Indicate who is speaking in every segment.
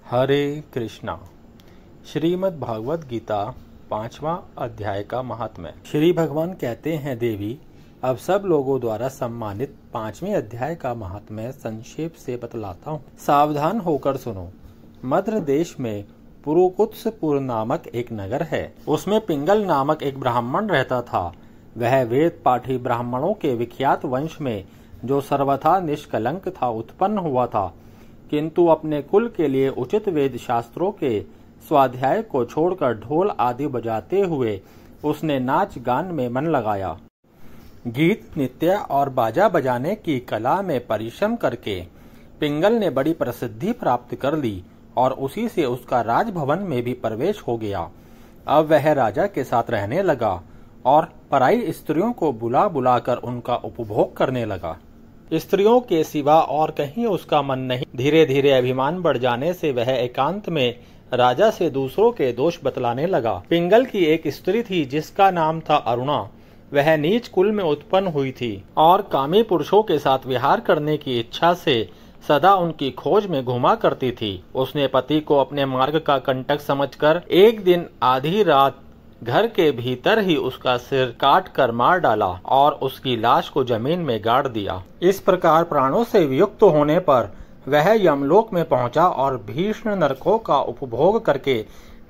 Speaker 1: हरे कृष्णा। श्रीमद् भागवत गीता 5वां अध्याय का महात्म्य। श्री भगवान कहते हैं, देवी अब सब लोगों द्वारा सम्मानित 5वें अध्याय का महात्म्य संक्षेप से बतलाता हूँ। सावधान होकर सुनो। मद्र देश में पुरुकुत्सपुर नामक एक नगर है। उसमें पिंगल नामक एक ब्राह्मण रहता था। वह वेद पाठी ब्राह्मणों के विख्यात वंश में जो सर्वथा निष्कलंक था उत्पन्न हुआ था, किंतु अपने कुल के लिए उचित वेद शास्त्रों के स्वाध्याय को छोड़कर ढोल आदि बजाते हुए उसने नाच गान में मन लगाया। गीत नृत्य और बाजा बजाने की कला में परिश्रम करके पिंगल ने बड़ी प्रसिद्धि प्राप्त कर ली और उसी से उसका राजभवन में भी प्रवेश हो गया। अब वह राजा के साथ रहने लगा और पराई स्त्रियों को बुला बुलाकर उनका उपभोग करने लगा। स्त्रियों के सिवा और कहीं उसका मन नहीं। धीरे धीरे अभिमान बढ़ जाने से वह एकांत में राजा से दूसरों के दोष बतलाने लगा। पिंगल की एक स्त्री थी जिसका नाम था अरुणा। वह नीच कुल में उत्पन्न हुई थी और कामी पुरुषों के साथ विहार करने की इच्छा से सदा उनकी खोज में घुमा करती थी। उसने पति को अपने मार्ग का कंटक समझकर एक दिन आधी रात घर के भीतर ही उसका सिर काट कर मार डाला और उसकी लाश को जमीन में गाड़ दिया। इस प्रकार प्राणों से वियुक्त होने पर वह यमलोक में पहुंचा और भीषण नरकों का उपभोग करके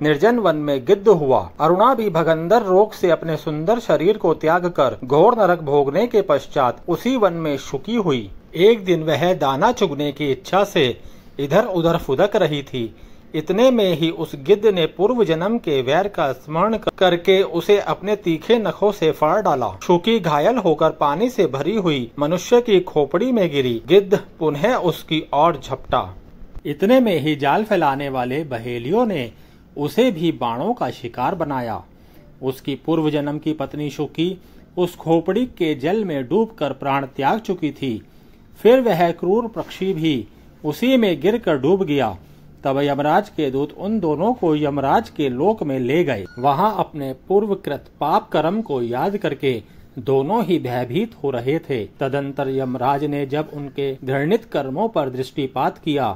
Speaker 1: निर्जन वन में गिद्ध हुआ। अरुणा भी भगंदर रोग से अपने सुंदर शरीर को त्याग कर घोर नरक भोगने के पश्चात उसी वन में शुकी हुई। एक दिन वह दाना चुगने की इच्छा से इधर उधर फुदक रही थी। इतने में ही उस गिद्ध ने पूर्व जन्म के वैर का स्मरण करके उसे अपने तीखे नखों से फाड़ डाला। शुकी घायल होकर पानी से भरी हुई मनुष्य की खोपड़ी में गिरी। गिद्ध पुनः उसकी ओर झपटा। इतने में ही जाल फैलाने वाले बहेलियों ने उसे भी बाणों का शिकार बनाया। उसकी पूर्व जन्म की पत्नी शुकी उस खोपड़ी के जल में डूबकर प्राण त्याग चुकी थी। फिर वह क्रूर पक्षी भी उसी में गिरकर डूब गया। तब यमराज के दूत उन दोनों को यमराज के लोक में ले गए। वहां अपने पूर्वकृत पाप कर्म को याद करके दोनों ही भयभीत हो रहे थे। तदंतर यमराज ने जब उनके घृणित कर्मों पर दृष्टिपात किया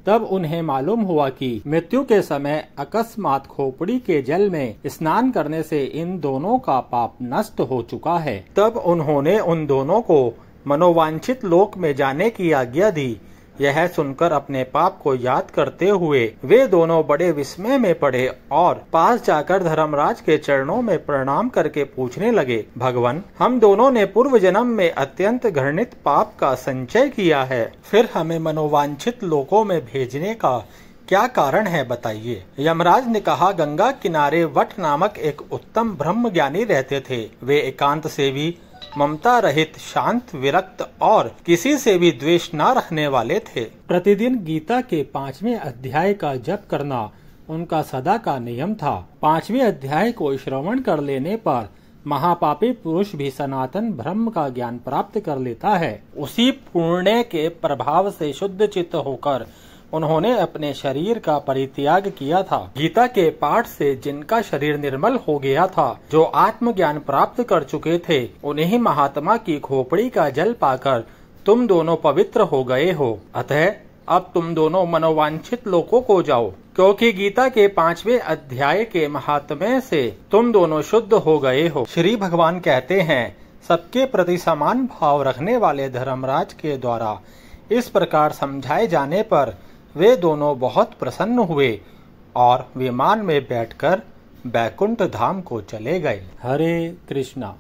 Speaker 1: तब उन्हें मालूम हुआ कि मृत्यु के समय अकस्मात खोपड़ी के जल में स्नान करने से इन दोनों का पाप नष्ट हो चुका है। तब उन्होंने उन दोनों को मनोवांछित लोक में जाने की आज्ञा दी। यह सुनकर अपने पाप को याद करते हुए वे दोनों बड़े विस्मय में पड़े और पास जाकर धर्मराज के चरणों में प्रणाम करके पूछने लगे, भगवान, हम दोनों ने पूर्व जन्म में अत्यंत घृणित पाप का संचय किया है, फिर हमें मनोवांछित लोकों में भेजने का क्या कारण है, बताइए। यमराज ने कहा, गंगा किनारे वट नामक एक उत्तम ब्रह्म ज्ञानी रहते थे। वे एकांत सेवी, ममता रहित, शांत, विरक्त और किसी से भी द्वेष न रखने वाले थे। प्रतिदिन गीता के 5वें अध्याय का जप करना उनका सदा का नियम था। 5वें अध्याय को श्रवण कर लेने पर महापापी पुरुष भी सनातन ब्रह्म का ज्ञान प्राप्त कर लेता है। उसी पुण्य के प्रभाव से शुद्ध चित्त होकर उन्होंने अपने शरीर का परित्याग किया था। गीता के पाठ से जिनका शरीर निर्मल हो गया था, जो आत्मज्ञान प्राप्त कर चुके थे, उन्हीं महात्मा की खोपड़ी का जल पाकर तुम दोनों पवित्र हो गए हो। अतः अब तुम दोनों मनोवांछित लोकों को जाओ, क्योंकि गीता के 5वें अध्याय के महात्म्य से तुम दोनों शुद्ध हो गए हो। श्री भगवान कहते हैं, सबके प्रति समान भाव रखने वाले धर्मराज के द्वारा इस प्रकार समझाए जाने पर वे दोनों बहुत प्रसन्न हुए और विमान में बैठकर बैकुंठ धाम को चले गए। हरे कृष्णा।